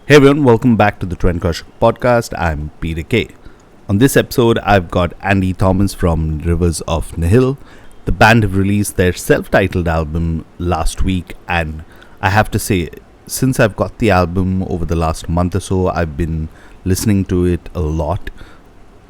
Hey everyone, welcome back to the Trendcrusher podcast. I'm Peter K. On this episode, I've got Andy Thomas from Rivers of Nihil. The band have released their self-titled album last week, and I have to say, since I've got the album over the last month or so, I've been listening to it a lot.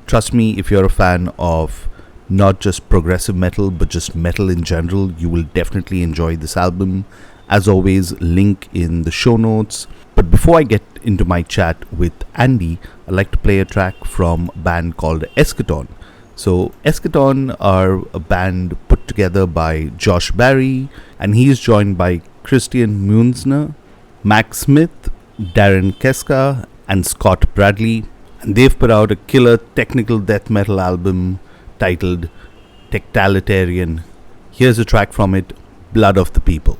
Trust me, if you're a fan of not just progressive metal, but just metal in general, you will definitely enjoy this album. As always, link in the show notes. But before I get into my chat with Andy, I'd like to play a track from a band called Eschaton. So Eschaton are a band put together by Josh Barry, and he is joined by Christian Munzner, Max Smith, Darren Keska, and Scott Bradley. And they've put out a killer technical death metal album titled Techtalitarian. Here's a track from it, Blood of the People.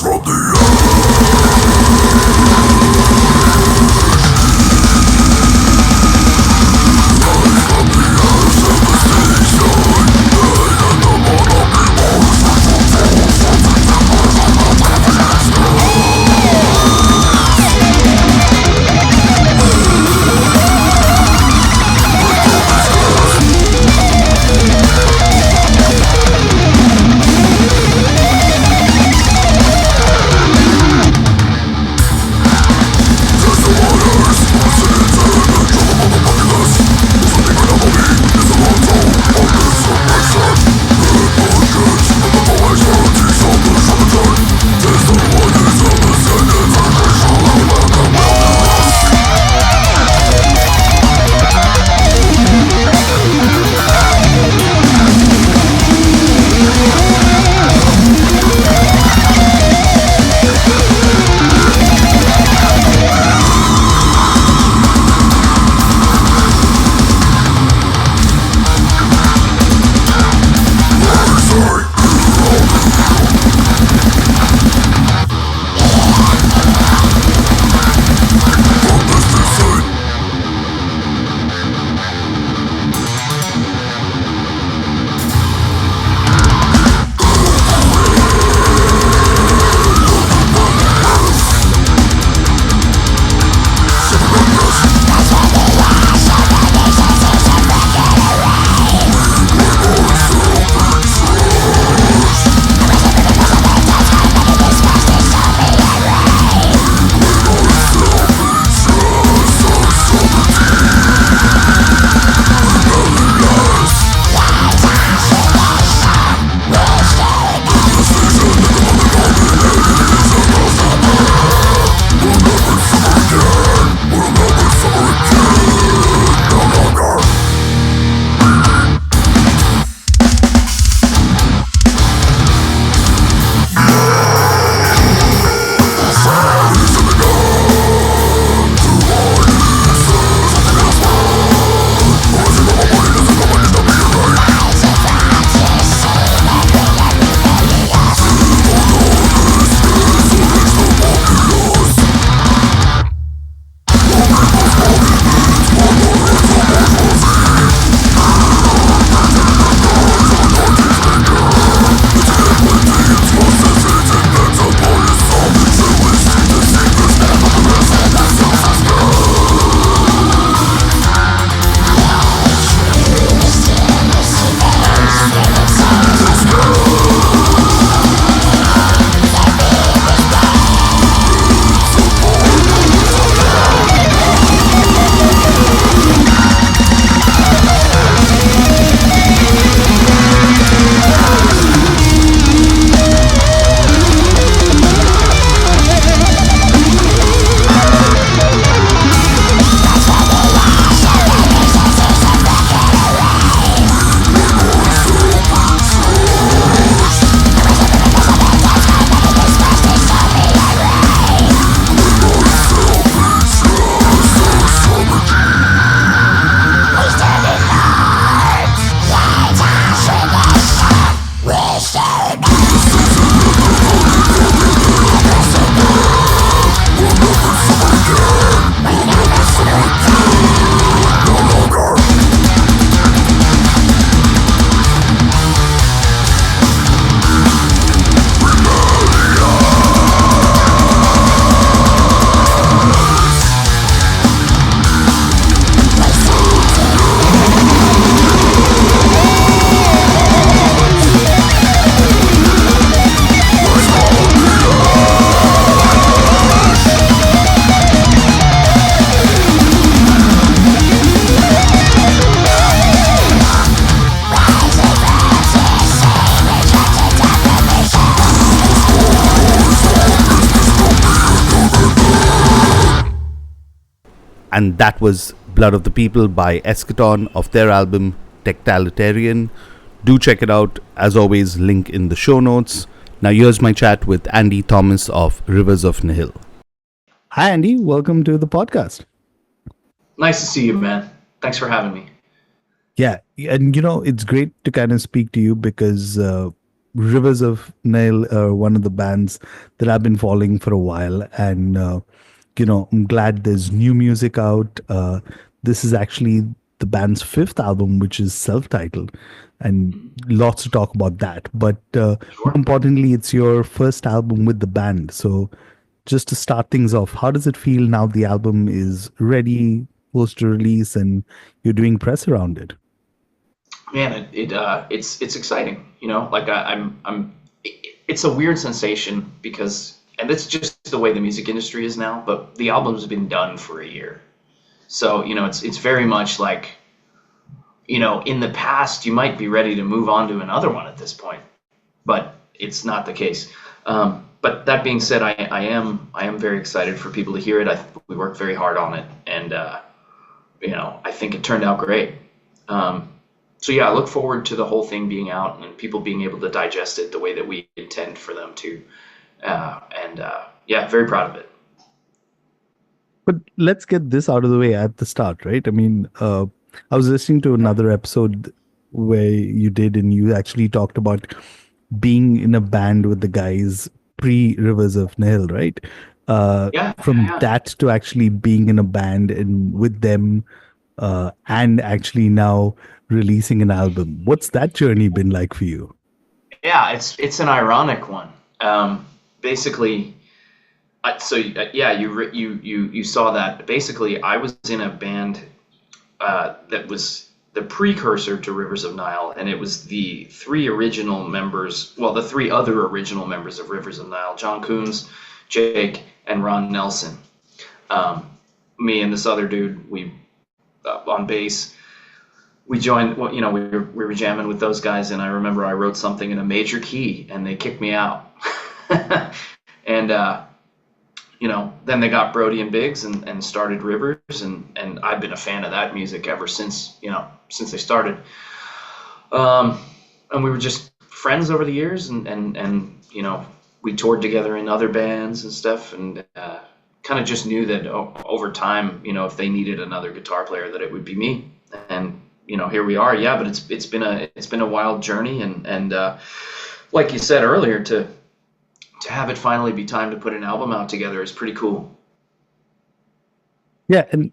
From the and that was Blood of the People by Eschaton of their album Techtalitarian. Do check it out. As always, link in the show notes. Now here's my chat with Andy Thomas of Rivers of Nihil. Hi Andy, welcome to the podcast. Nice to see you, man. Thanks for having me. Yeah, and it's great to kind of speak to you because Rivers of Nihil are one of the bands that I've been following for a while, and I'm glad there's new music out. This is actually the band's fifth album, which is self-titled, and lots to talk about that. But more importantly, it's your first album with the band. So just to start things off, how does it feel now the album is ready, close to release, and you're doing press around it? Man, it's exciting. Like I'm. It's a weird sensation because, and it's just the way the music industry is now. But the album's been done for a year, so it's very much like, in the past you might be ready to move on to another one at this point, but it's not the case. But that being said, I am very excited for people to hear it. We worked very hard on it, and I think it turned out great. So yeah, I look forward to the whole thing being out and people being able to digest it the way that we intend for them to. Yeah, very proud of it. But let's get this out of the way at the start, right? I mean, I was listening to another episode where you did, and you actually talked about being in a band with the guys pre-Rivers of Nihil, right? From that to actually being in a band and with them, and actually now releasing an album. What's that journey been like for you? Yeah, it's an ironic one. Basically, you saw that. Basically, I was in a band that was the precursor to Rivers of Nihil, and it was the three other original members of Rivers of Nihil: John Coons, Jake, and Ron Nelson. Me and this other dude, we on bass. We joined. Well, we were jamming with those guys, and I remember I wrote something in a major key, and they kicked me out. And then they got Brody and Biggs and started Rivers, and I've been a fan of that music ever since they started. And we were just friends over the years, and we toured together in other bands and stuff, and kind of just knew that over time, if they needed another guitar player, that it would be me. And here we are. Yeah, but it's been a wild journey, and like you said earlier, to have it finally be time to put an album out together is pretty cool. Yeah, and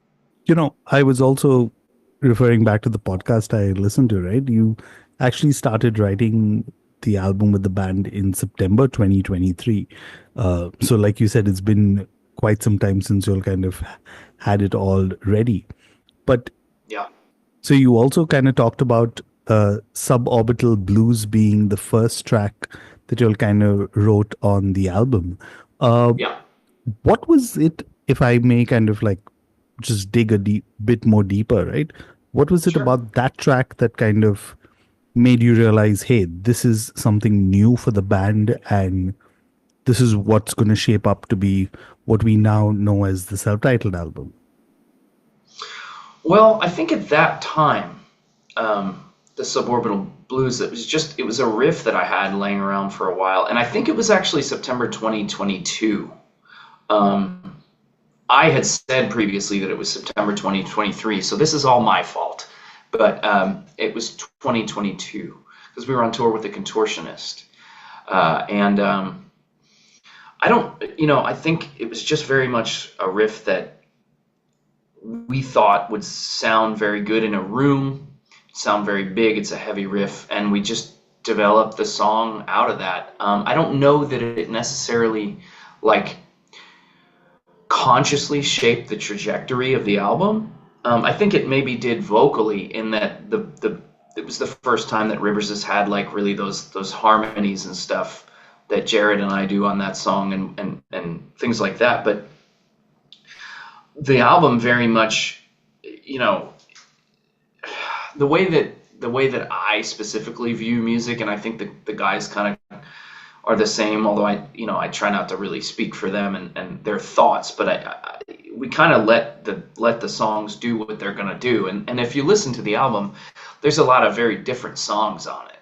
I was also referring back to the podcast I listened to, right? You actually started writing the album with the band in September 2023. So like you said, it's been quite some time since you all kind of had it all ready. But yeah. So you also kind of talked about Suborbital Blues being the first track that you all kind of wrote on the album. Yeah. What was it, if I may kind of like just dig a bit more deeper, right? What was it about that track that kind of made you realize, hey, this is something new for the band, and this is what's going to shape up to be what we now know as the self-titled album? Well, I think at that time, the Suborbital Blues, it was a riff that I had laying around for a while, and I think it was actually September 2022. I had said previously that it was September 2023, so this is all my fault. But it was 2022 because we were on tour with the Contortionist, and I think it was just very much a riff that we thought would sound very good in a room, sound very big. It's a heavy riff, and we just developed the song out of that. I don't know that it necessarily consciously shaped the trajectory of the album. I think it maybe did vocally, in that it was the first time that Rivers has had really those harmonies and stuff that Jared and I do on that song and things like that. But the album very much, the way that I specifically view music, and I think the guys kind of are the same, although I try not to really speak for them and their thoughts, but we kind of let the songs do what they're gonna do. And if you listen to the album, there's a lot of very different songs on it.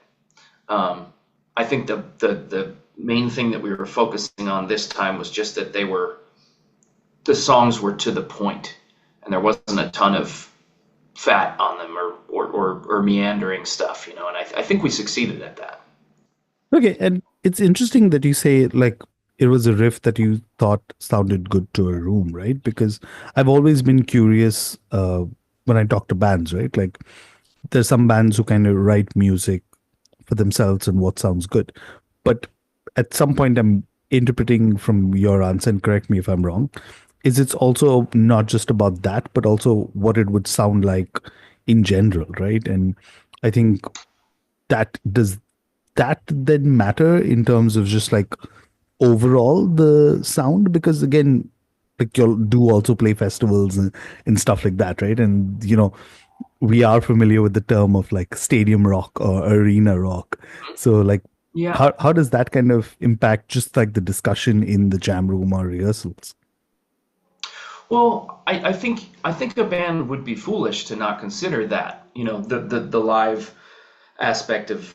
Um, I think the main thing that we were focusing on this time was just that the songs were to the point, and there wasn't a ton of fat on them or meandering stuff, and I think we succeeded at that. Okay, and it's interesting that you say like it was a riff that you thought sounded good to a room, right? Because I've always been curious when I talk to bands, right? Like there's some bands who kind of write music for themselves and what sounds good. But at some point, I'm interpreting from your answer, and correct me if I'm wrong, is it's also not just about that, but also what it would sound like in general, right? And I think that does that then matter in terms of just like overall the sound? Because again, like you'll do also play festivals and stuff like that, right? And we are familiar with the term of like stadium rock or arena rock. So like Yeah. how does that kind of impact just like the discussion in the jam room or rehearsals? Well, I think a band would be foolish to not consider that, the live aspect of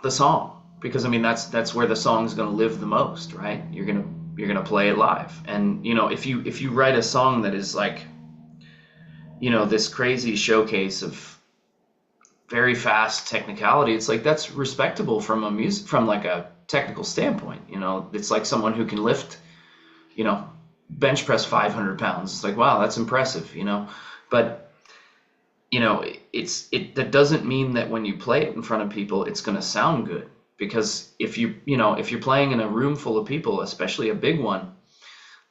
the song, because I mean that's where the song's going to live the most, right? You're going to play it live. And if you write a song that is like, this crazy showcase of very fast technicality, it's like that's respectable from like a technical standpoint. It's like someone who can lift, you know, bench press 500 pounds. It's like, wow, that's impressive. But that doesn't mean that when you play it in front of people, it's going to sound good. Because if you're playing in a room full of people, especially a big one,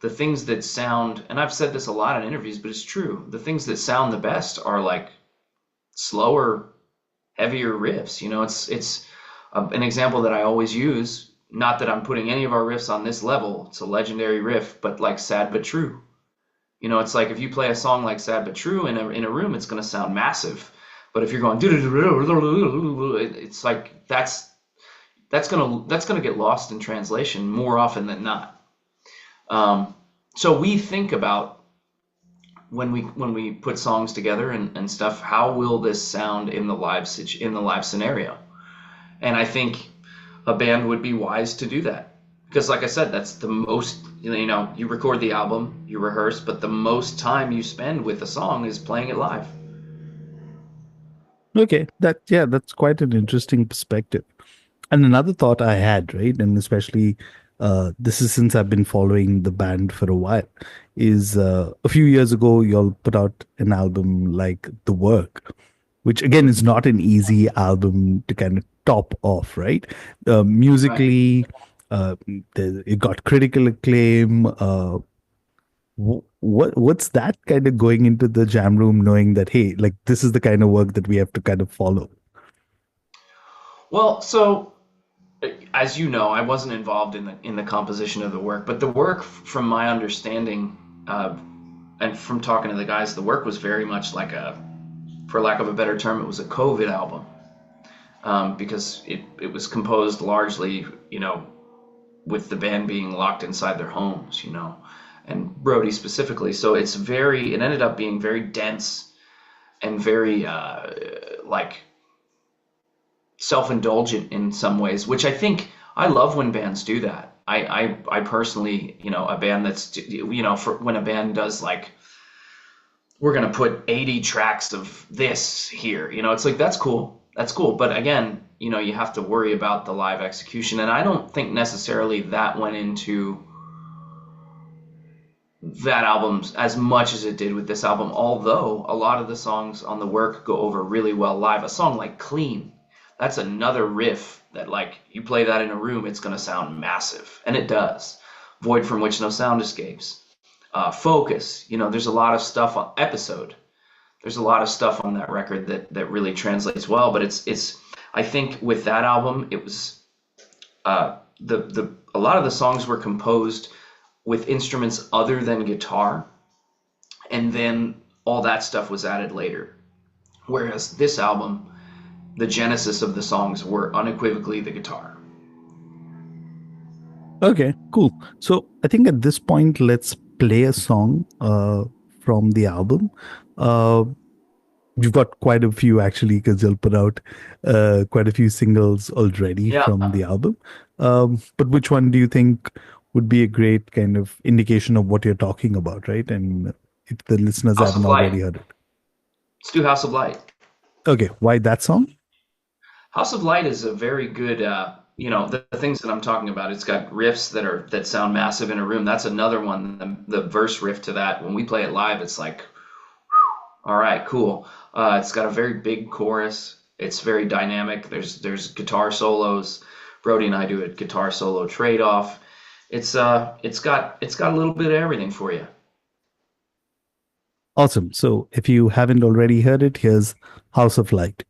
the things that sound, and I've said this a lot in interviews, but it's true, the things that sound the best are like slower, heavier riffs. It's an example that I always use. Not that I'm putting any of our riffs on this level. It's a legendary riff, but like Sad But True. It's like if you play a song like Sad But True in a room, it's going to sound massive. But if you're going, it's like that's gonna get lost in translation more often than not. So we think about when we put songs together and stuff, how will this sound in the live scenario? And I think a band would be wise to do that, because like I said, that's the most, you record the album, you rehearse, but the most time you spend with a song is playing it live. Okay, that's quite an interesting perspective. And another thought I had, right, and especially this is since I've been following the band for a while, is a few years ago, y'all put out an album like The Work, which again is not an easy album to kind of top off, right? Right. Musically, it got critical acclaim. What's that kind of going into the jam room, knowing that hey, like this is the kind of work that we have to kind of follow? Well, so as you know, I wasn't involved in the composition of the work, but the work, from my understanding, and from talking to the guys, the work was very much like for lack of a better term, it was a COVID album, because it was composed largely, with the band being locked inside their homes, and Brody specifically. So it ended up being very dense and very like self-indulgent in some ways, which I think I love when bands do that. I personally, a band that's, for when a band does like, we're going to put 80 tracks of this here, it's like, that's cool. That's cool. But again, you have to worry about the live execution. And I don't think necessarily that went into that album as much as it did with this album, although a lot of the songs on the work go over really well live. A song like Clean, that's another riff that, like, you play that in a room, it's going to sound massive. And it does. Void from which no sound escapes. Focus, there's a lot of stuff on Episode. There's a lot of stuff on that record that really translates well. But it's I think with that album, it was a lot of the songs were composed with instruments other than guitar, and then all that stuff was added later. Whereas this album, the genesis of the songs were unequivocally the guitar. Okay, cool. So I think at this point, let's play a song from the album. Uh, you've got quite a few actually, because you'll put out quite a few singles already Yeah, from the album. But which one do you think would be a great kind of indication of what you're talking about, right? And if the listeners House haven't of already Light. heard it. Let's do House of Light. Okay, why that song? House of Light is a very good, the things that I'm talking about. It's got riffs that sound massive in a room. That's another one. The verse riff to that. When we play it live, it's like, all right, cool. It's got a very big chorus. It's very dynamic. There's guitar solos. Brody and I do a guitar solo trade off. It's got a little bit of everything for you. Awesome. So if you haven't already heard it, here's House of Light.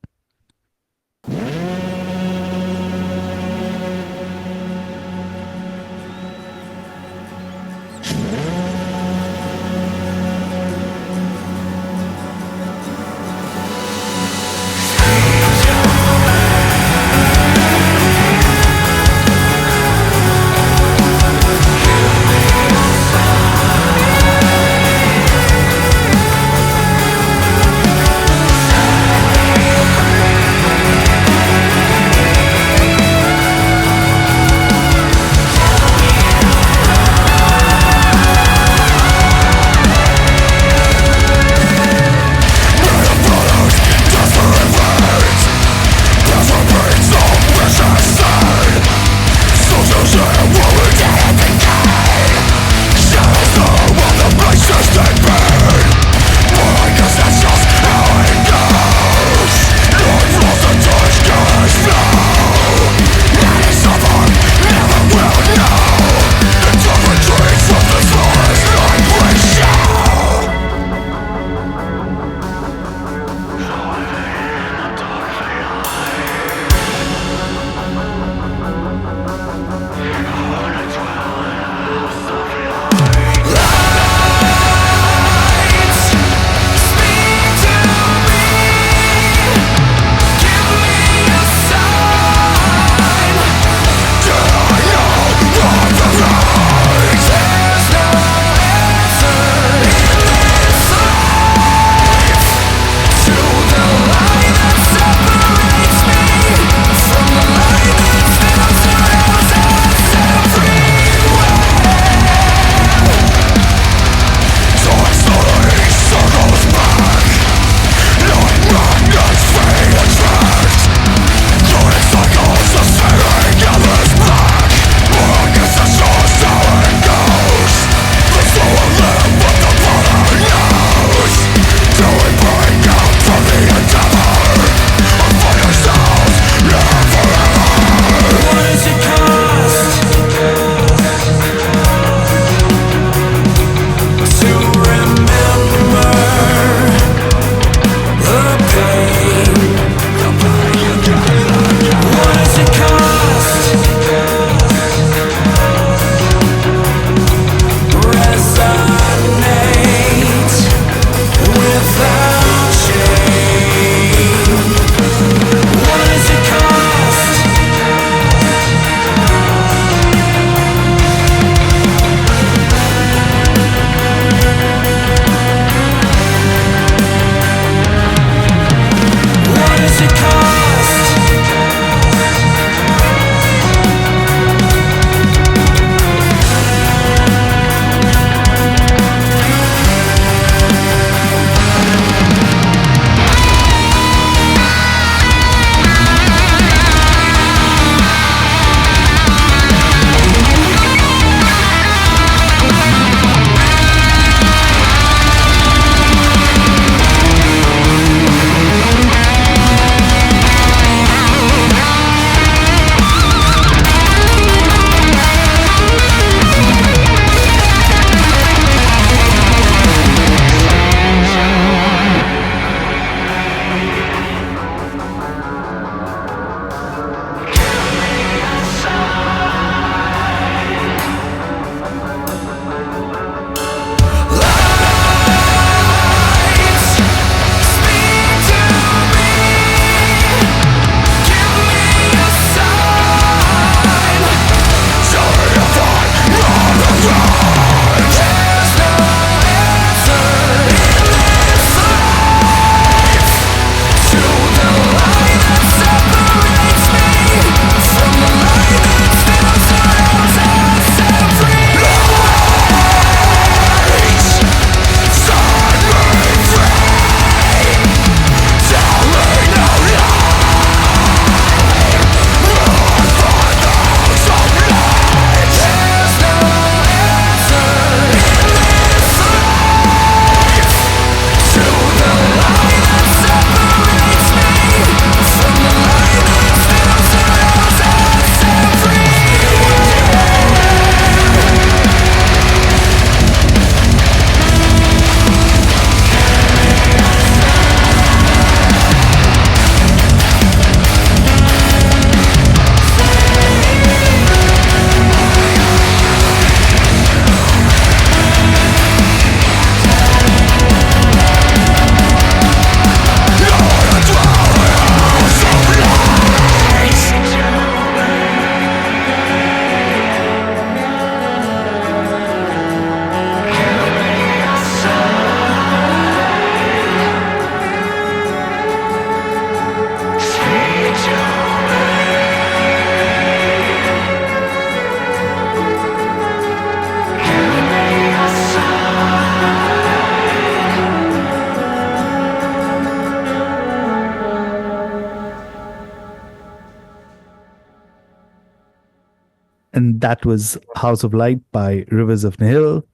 That was House of Light by Rivers of Nihil.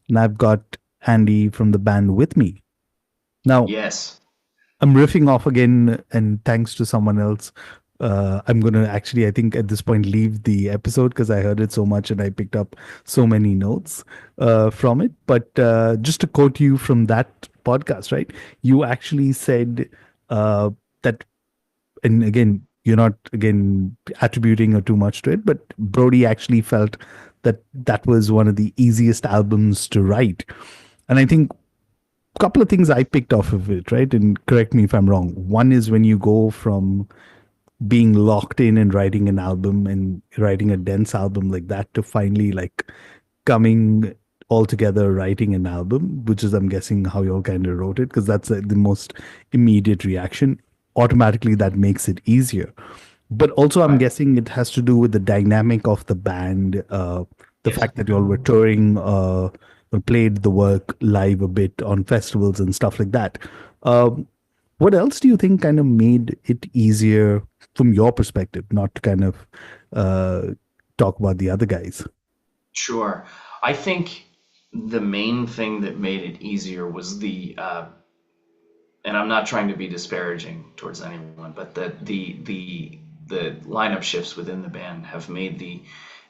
And I've got Andy from the band with me. Now, Yes. I'm riffing off again, and thanks to someone else, I'm going to actually, I think, at this point, leave the episode because I heard it so much and I picked up so many notes from it. But just to quote you from that podcast, right? You actually said that, and again, you're not again attributing or too much to it, but Brody actually felt that that was one of the easiest albums to write. And I think couple of things I picked off of it, right? And correct me if I'm wrong. One is when you go from being locked in and writing an album and writing a dense album like that to finally like coming all together writing an album, which is I'm guessing how you all kind of wrote it, because that's the most immediate reaction. Automatically, that makes it easier. But also, I'm Right. guessing it has to do with the dynamic of the band, the Yes. fact that you all were touring, played the work live a bit on festivals and stuff like that. Um, what else do you think kind of made it easier from your perspective, not to kind of uh, talk about the other guys? Sure. I think the main thing that made it easier was and I'm not trying to be disparaging towards anyone, but the lineup shifts within the band have made the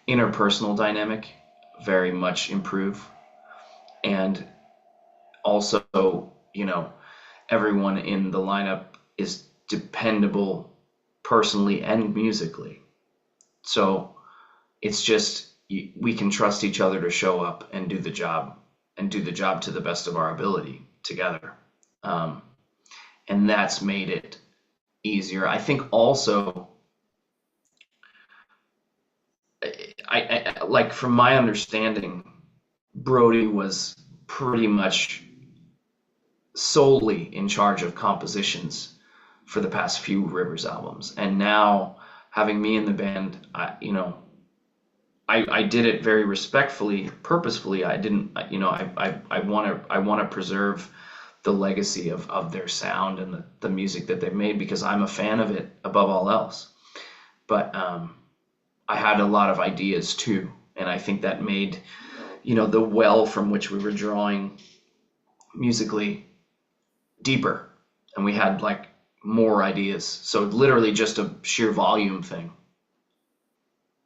interpersonal dynamic very much improve, and also, everyone in the lineup is dependable personally and musically. So it's just we can trust each other to show up and do the job to the best of our ability together. Um, and that's made it easier. I think also, like from my understanding, Brody was pretty much solely in charge of compositions for the past few Rivers albums, and now having me in the band, I did it very respectfully, purposefully. I didn't, I want to preserve the legacy of their sound and the music that they made because I'm a fan of it above all else. But I had a lot of ideas too, and I think that made the well from which we were drawing musically deeper, and we had like more ideas. So literally just a sheer volume thing.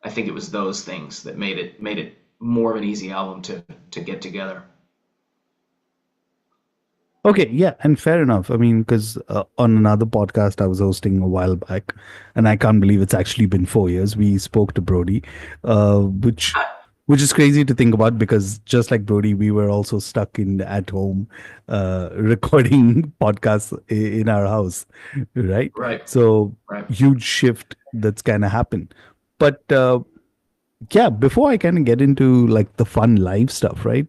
I think it was those things that made it more of an easy album to get together. Okay, yeah, and fair enough. I mean, because on another podcast I was hosting a while back, and I can't believe it's actually been 4 years. We spoke to Brody, which is crazy to think about because just like Brody, we were also stuck in at home recording podcasts in our house, right? Right, So right. huge shift that's kind of happened. But yeah, before I kind of get into like the fun live stuff, right?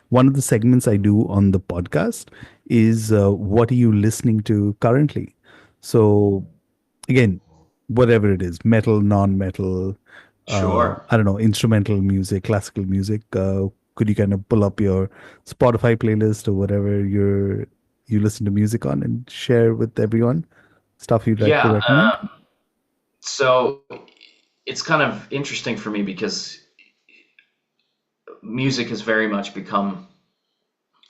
One of the segments I do on the podcast is what are you listening to currently? So again, whatever it is, metal, non-metal, Sure. I don't know, instrumental music, classical music. Could you kind of pull up your Spotify playlist or whatever you listen to music on and share with everyone stuff you'd like to Yeah. recommend? So it's kind of interesting for me because music has very much become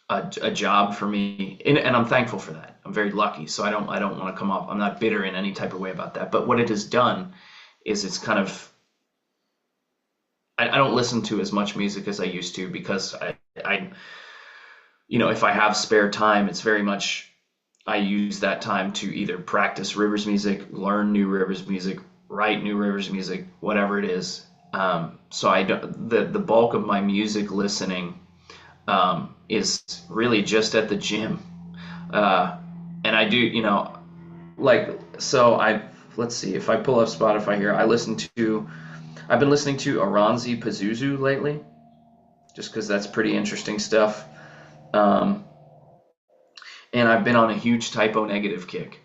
a job for me, and I'm thankful for that. I'm very lucky, so I don't want to come off. I'm not bitter in any type of way about that. But what it has done is it's kind of I don't listen to as much music as I used to because if I have spare time, it's very much I use that time to either practice Rivers music, learn new Rivers music, write new Rivers music, whatever it is. So I don't, the bulk of my music listening is really just at the gym, uh, and I do like so I let's see if I pull up Spotify here. I've been listening to Aranzi Pazuzu lately, just because that's pretty interesting stuff. Um, and I've been on a huge Typo Negative kick.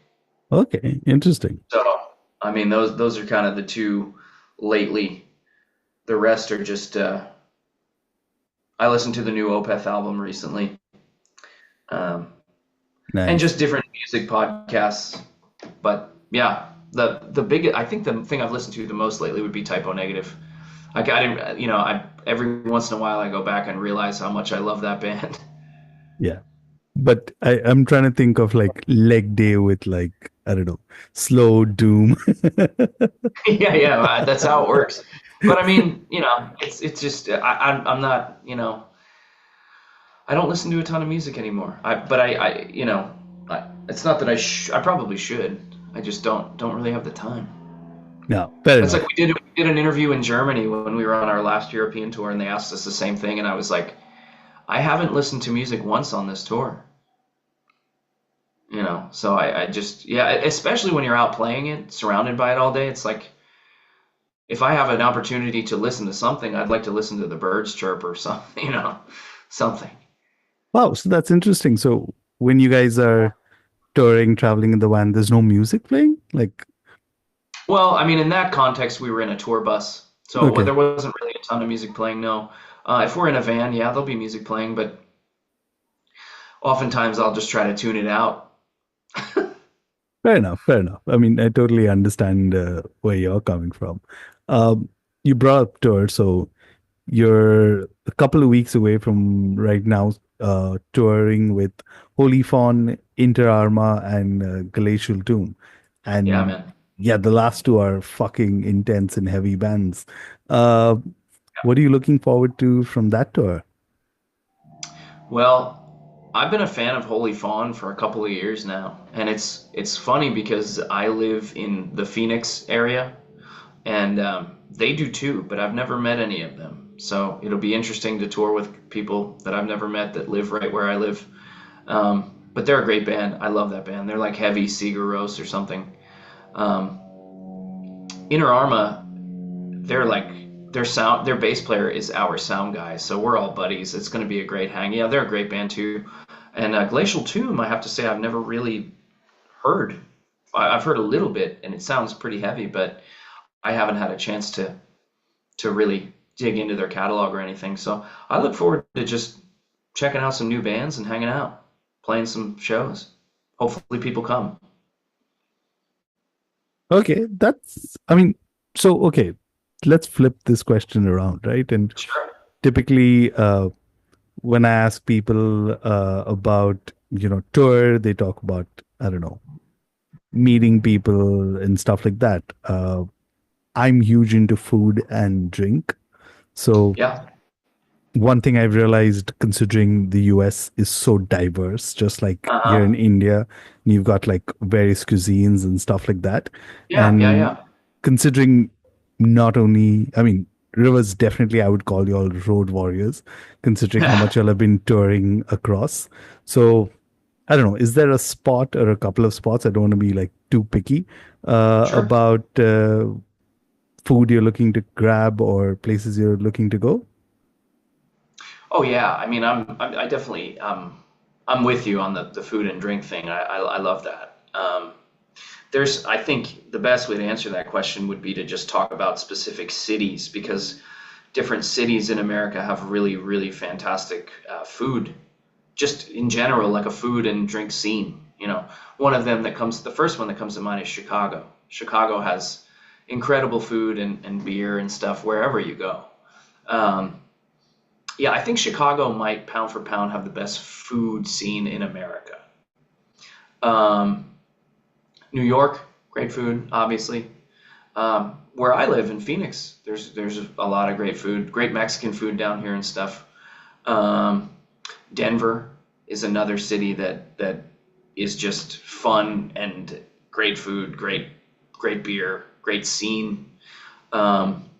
Okay, interesting. So, I mean, those are kind of the two lately. The rest are just. I listened to the new Opeth album recently, um, and Nice. just different music podcasts. But yeah, the big. I think the thing I've listened to the most lately would be Typo Negative. Like I didn't, I every once in a while I go back and realize how much I love that band. Yeah. But I'm trying to think of like leg day with like, I don't know, slow doom. Yeah, yeah, that's how it works. But I mean, it's just I'm not, I don't listen to a ton of music anymore. But it's not that I probably should. I just don't really have the time. No, fair It's like enough. we did an interview in Germany when we were on our last European tour, and they asked us the same thing, and I was like, I haven't listened to music once on this tour. So I just, yeah, especially when you're out playing it, surrounded by it all day, it's like if I have an opportunity to listen to something, I'd like to listen to the birds chirp or something, something. Wow, so that's interesting. So when you guys are touring, traveling in the van, there's no music playing? Like, Well, I mean, in that context, we were in a tour bus, so okay, there wasn't really a ton of music playing. No, if we're in a van, yeah, there'll be music playing, but oftentimes I'll just try to tune it out. fair enough, fair enough. I mean, I totally understand where you're coming from. Um, you brought up tour, so you're a couple of weeks away from right now touring with Holy Fawn, Inter Arma, and Glacial Tomb. Yeah, And man. yeah, the last two are fucking intense and heavy bands. Uh, what are you looking forward to from that tour? Well, I've been a fan of Holy Fawn for a couple of years now, and it's funny because I live in the Phoenix area, and they do too, but I've never met any of them. So it'll be interesting to tour with people that I've never met that live right where I live. But they're a great band. I love that band. They're like heavy Sigur Rós or something. Um, Inter Arma, they're like their bass player is our sound guy, so we're all buddies. It's going to be a great hang. Yeah, they're a great band too. And Glacial Tomb, I have to say, I've never really heard. I've heard a little bit, and it sounds pretty heavy, but I haven't had a chance to really dig into their catalog or anything. So I look forward to just checking out some new bands and hanging out, playing some shows. Hopefully, people come. Okay, I mean, okay, let's flip this question around, right? And Sure. typically, when I ask people about, tour, they talk about, I don't know, meeting people and stuff like that. I'm huge into food and drink. So Yeah. one thing I've realized, considering the US is so diverse, just like here in Uh-huh. India, you've got like various cuisines and stuff like that. Yeah, yeah, And yeah. considering not only, I mean, Rivers, definitely I would call you all road warriors, considering how much y'all have been touring across. So I don't know, is there a spot or a couple of spots? I don't want to be like too picky Sure. about food you're looking to grab or places you're looking to go. Oh yeah, I mean, I definitely I'm with you on the food and drink thing. I love that. I think the best way to answer that question would be to just talk about specific cities because different cities in America have really really fantastic food. Just in general, like a food and drink scene. One of them the first one that comes to mind is Chicago. Chicago has incredible food and beer and stuff wherever you go. Um, yeah, I think Chicago might pound for pound have the best food scene in America. Um, New York, great food, obviously. Where I live in Phoenix, there's a lot of great food, great Mexican food down here and stuff. Um, Denver is another city that is just fun and great food, great beer, great scene. Um,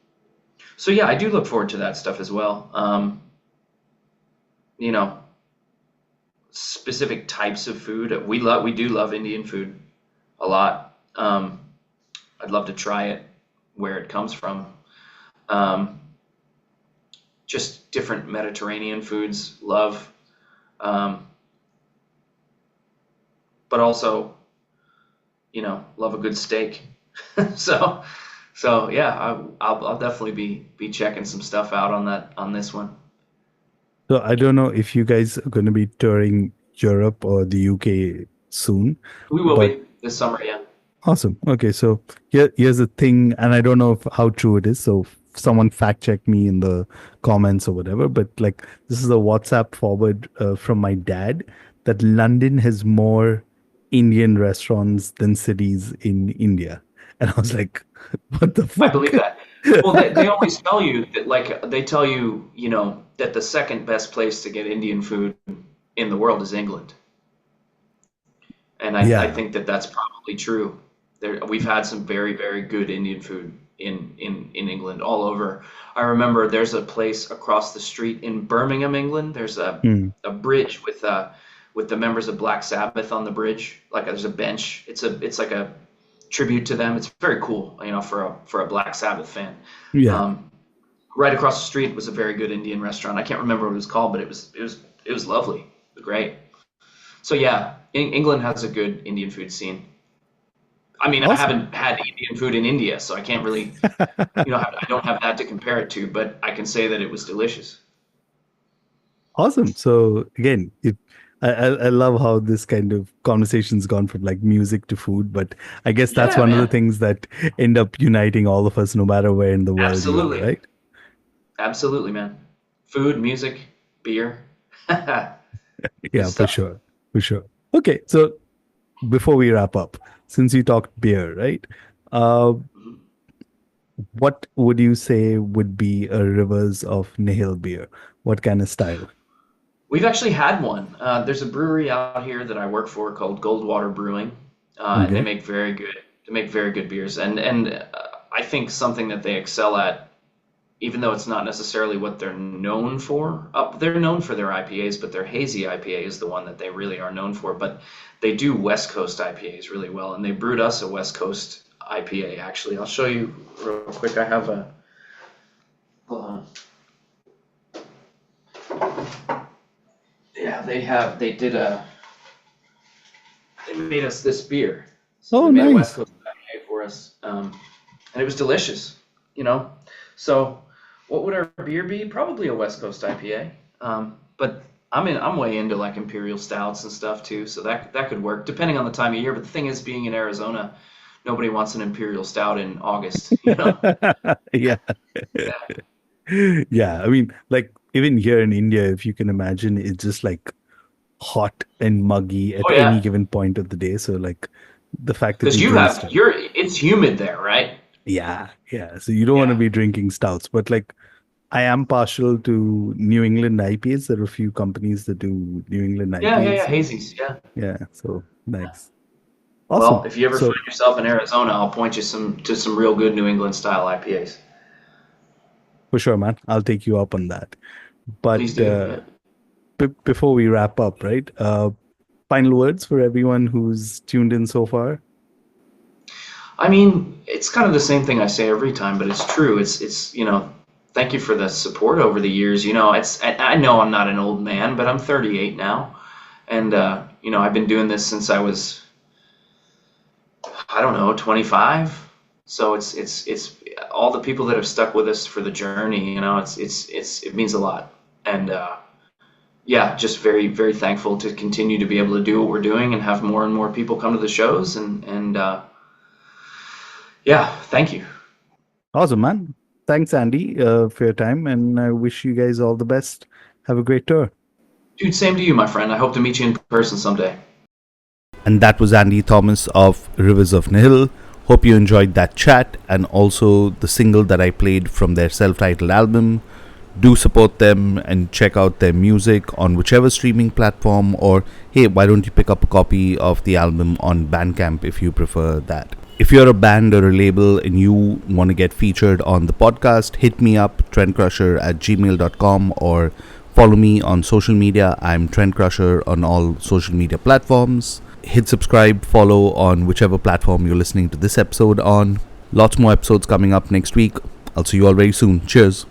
so yeah, I do look forward to that stuff as well. You know, specific types of food. We do love Indian food a lot. I'd love to try it where it comes from. Um, just different Mediterranean foods, love, um, but also love a good steak. so so yeah, I'll definitely be checking some stuff out on this one. So I don't know if you guys are going to be touring Europe or the UK soon, We will but be this summer, yeah. awesome. Okay, so here's the thing, and I don't know how true it is. So someone fact check me in the comments or whatever, but like this is a WhatsApp forward from my dad that London has more Indian restaurants than cities in India. And I was like, what the I fuck? believe that. Well, they always tell you that, like, they tell you, that the second best place to get Indian food in the world is England. And I Yeah. think that that's probably true. We've had some very, very good Indian food in England all over. I remember there's a place across the street in Birmingham, England. There's Hmm. a bridge with the members of Black Sabbath on the bridge. Like there's a bench. It's like a tribute to them. It's very cool, for a Black Sabbath fan. Yeah. Um, right across the street was a very good Indian restaurant. I can't remember what it was called, but it was lovely, great. So yeah, England has a good Indian food scene. I mean, I Awesome. haven't had Indian food in India, so I can't really, I don't have that to compare it to, but I can say that it was delicious. Awesome. So again, I love how this kind of conversation's gone from like music to food, but I guess that's Yeah, one of the man. things that end up uniting all of us, no matter where in the world you are, Absolutely. right? Absolutely, man. Food, music, beer. Good Yeah, for stuff. sure. For sure. Okay, so before we wrap up, since you talked beer, right? Uh, Mhm. what would you say would be a Rivers of Nihil beer? What kind of style? We've actually had one. There's a brewery out here that I work for called Goldwater Brewing, and Okay. they make very good beers. And I think something that they excel at, even though it's not necessarily what they're known for. They're known for their IPAs, but their hazy IPA is the one that they really are known for. But they do West Coast IPAs really well, and they brewed us a West Coast IPA. Actually, I'll show you real quick. I have a. Hold on. Yeah, they made us this beer. So Oh, they made a West nice. Coast IPA for us, and it was delicious. You know, so what would our beer be? Probably a West Coast IPA. But I'm way into like imperial stouts and stuff too, so that could work depending on the time of year. But the thing is, being in Arizona, nobody wants an imperial stout in August. Yeah. Yeah. Yeah. I mean, like even here in India, if you can imagine, it's just like hot and muggy Oh at any yeah, given point of the day. So like the fact that because you drink stuff. it's humid there, right? Yeah, yeah. So you don't want to Yeah. be drinking stouts, but like I am partial to New England IPAs. There are a few companies that do New England Yeah, IPAs. So hazies. Yeah. yeah, so nice. Well, Awesome. if you ever So find yourself in Arizona, I'll point you to some real good New England style IPAs. for sure, man, I'll take you up on that. But Please do. Yeah. before we wrap up, right? Final words for everyone who's tuned in so far. I mean, it's kind of the same thing I say every time, but it's true. It's thank you for the support over the years. I know I'm not an old man, but I'm 38 now, and I've been doing this since I was, I don't know, 25. So it's all the people that have stuck with us for the journey. It means a lot, and yeah, just very very thankful to continue to be able to do what we're doing and have more and more people come to the shows and yeah, thank you. Awesome, man. Thanks, Andy, for your time, and I wish you guys all the best. Have a great tour. Dude, same to you, my friend. I hope to meet you in person someday. And that was Andy Thomas of Rivers of Nihil. Hope you enjoyed that chat and also the single that I played from their self titled album. Do support them and check out their music on whichever streaming platform, or hey, why don't you pick up a copy of the album on Bandcamp if you prefer that. If you're a band or a label and you want to get featured on the podcast, hit me up, trendcrusher@gmail.com, or follow me on social media. I'm Trendcrusher on all social media platforms. Hit subscribe, follow on whichever platform you're listening to this episode on. Lots more episodes coming up next week. I'll see you all very soon. Cheers.